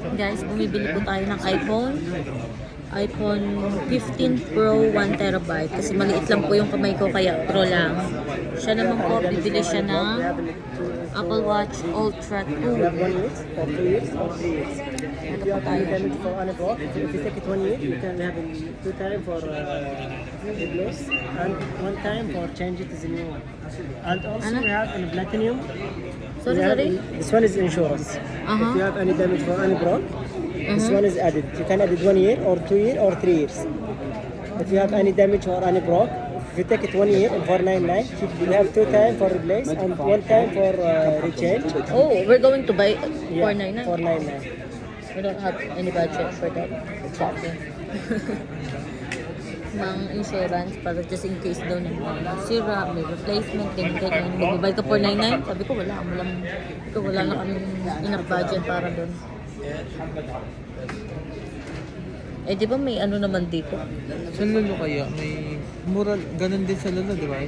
Guys, bumibili po tayo ng iPhone 15 Pro 1TB kasi maliit lang po yung kamay ko kaya Pro lang. Siya naman po, bibili siya ng Apple Watch Ultra 2. You have 1 year, or 2 years, or 3 years. If you have any damage for any block, if you take it 1 year, you can have it 2 times for replace and 1 time for change it as a new one. And also we have in platinum. Sorry. This one is insurance. If you have any damage for any block, this one is added. You can add it 1 year, or 2 year, or 3 years. If you have any damage or any block, if you take it 1 year and 499, you have 2 times for replace and 1 time for rechange. Oh, we're going to buy Yeah, 499. 499. We don't have any budget for that. Okay. Mang insurance para just in case daw na sira, may replacement, ganyan. Magbabayad ka 499? Sabi ko wala na kami enough budget para doon. Eh, di ba may ano naman dito? Sa Lolo kaya, may mura, ganun din sa Lolo, di ba?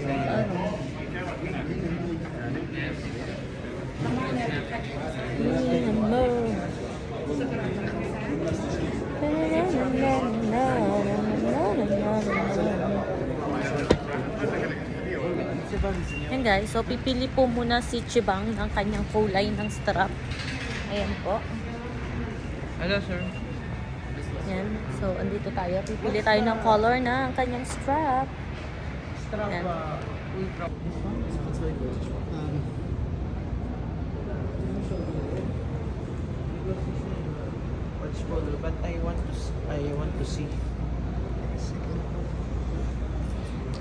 Yan guys, so pipili po muna si Chibang ng kanyang kulay ng strap. Ayan po. Hello, sir. Yan. So, andito tayo. Pipili tayo ng color na ang kanyang strap. Yan. Ultra. What's color? But I want to see.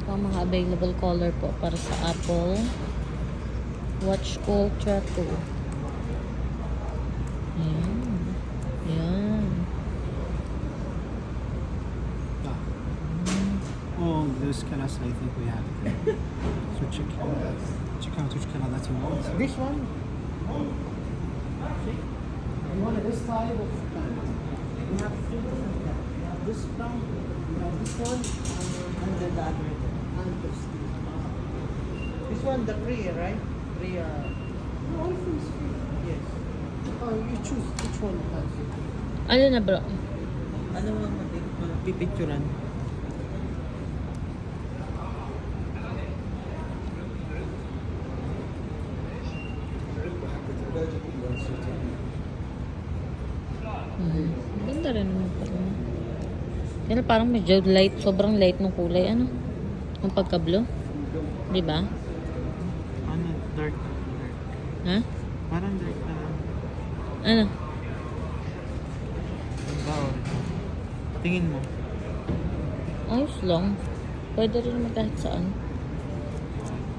Ito ang mga available color po para sa Apple Watch Ultra 2. Ayan. Ayan. All those colors I think we have. So check out which color that you want. This one? You want this type of plant? We have 3 different kinds. We have this plant, we have this one, and then the other. And this. This one, the free, right? Free, No, all things free. yes. You choose which one you have. Ano na bro? Ano mo pipicturan? Ganda rin naman pala. Pero parang medyo light, sobrang light ng kulay. Ano? Ang pagka-blue. Di ba? Ano? Dark. Ha? Parang dark na. Ano? Bawal. Tingin mo. Ayos lang. Pwede rin naman kahit saan.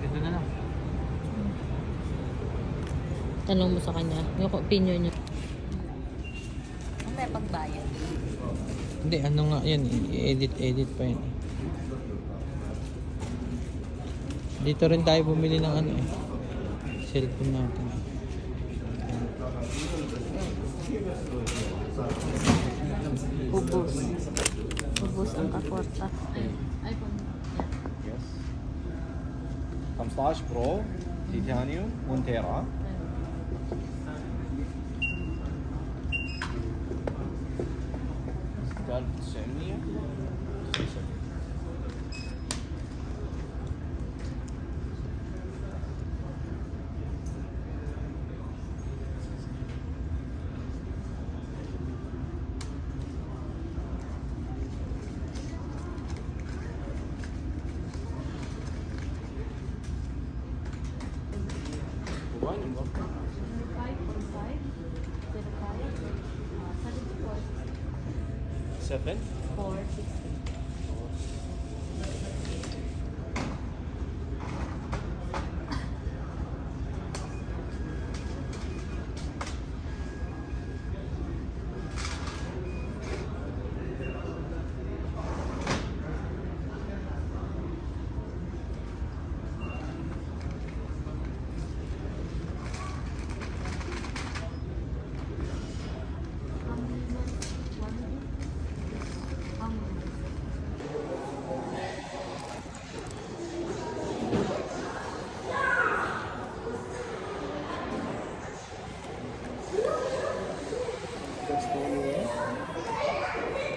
Ito na lang. Tanong mo sa kanya. Yung opinion niya. May pagbayad. Hindi, ano nga yan. I-edit pa yan. Dito rin tayo bumili ng ano eh. Cellphone natin. Ubus. Ubus ang kakwarta. iPhone. Yes. 15 برو تيتانيوم 1 تيرا Seven. 460.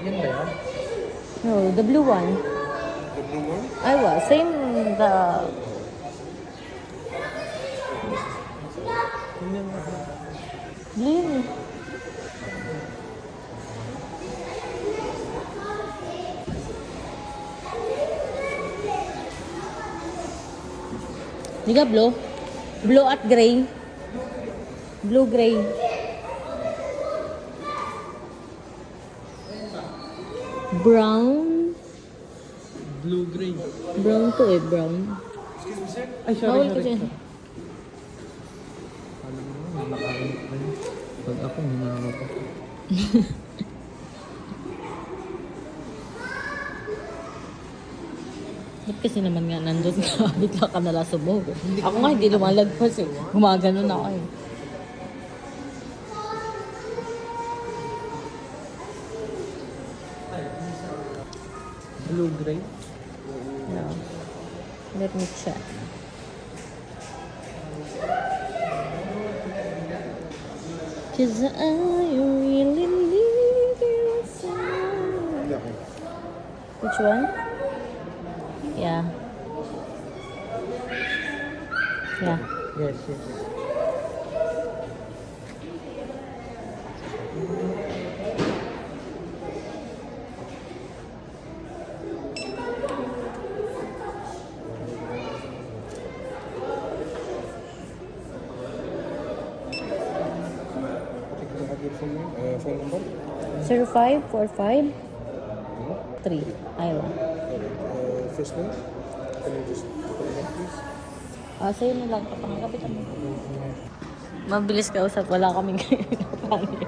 Yun ba yan? No, the blue one. The blue one? Aywa, same the... Blue yun eh. Di ka blue? Blue at gray. Blue-gray. Brown. Blue-gray. Brown to eh, brown. Ay, Bawal ko dyan. Alam mo naman, nakain ko rin. Pag ako, hinahangap ako. Ba't kasi naman nga nandun ka, bigla ka nala sumog. Ako nga hindi lumalagpas eh. Gumaganon ako eh. Blue-gray? Yeah. Let me check. Cause I really need you so. Which one? Yeah. Yeah. Yes, yes. Phone number? 0545 3. Aywa. First name? Can you just put it up, please? Sa'yo na lang. Kapangkapitan mo. Mabilis ka usap. Wala kaming napani.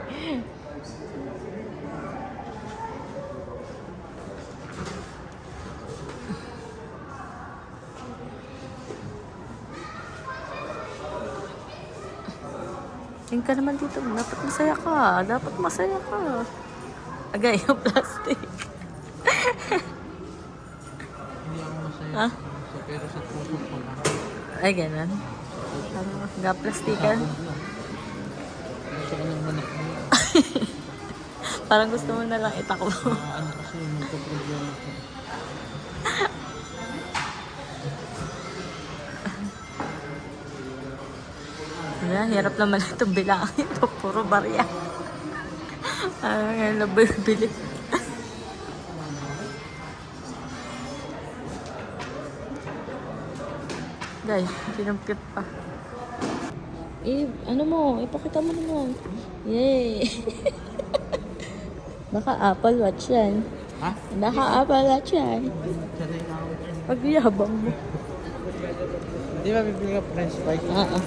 Tingin ka naman dito. Dapat masaya ka. Dapat masaya ka. Agay yung plastic. Hindi ako masaya. Ha? Pero sa puso ko lang. Ay, ganun. Ga-plastikan. Gusto ko ng manak mo. Parang gusto mo na lang itakbo. Ano kasi, magka-problema ko. Wala, hirap naman itong bilangin. Ito, puro barya. Yan, nabibili. Day, kinumpit pa. Ano mo, ipakita mo naman. Yay! Baka Apple Watch yan. Ha? Baka Apple Watch yan. Sanay na ako. Pagyabang mo. Di ba bibili ka french fries? Oo.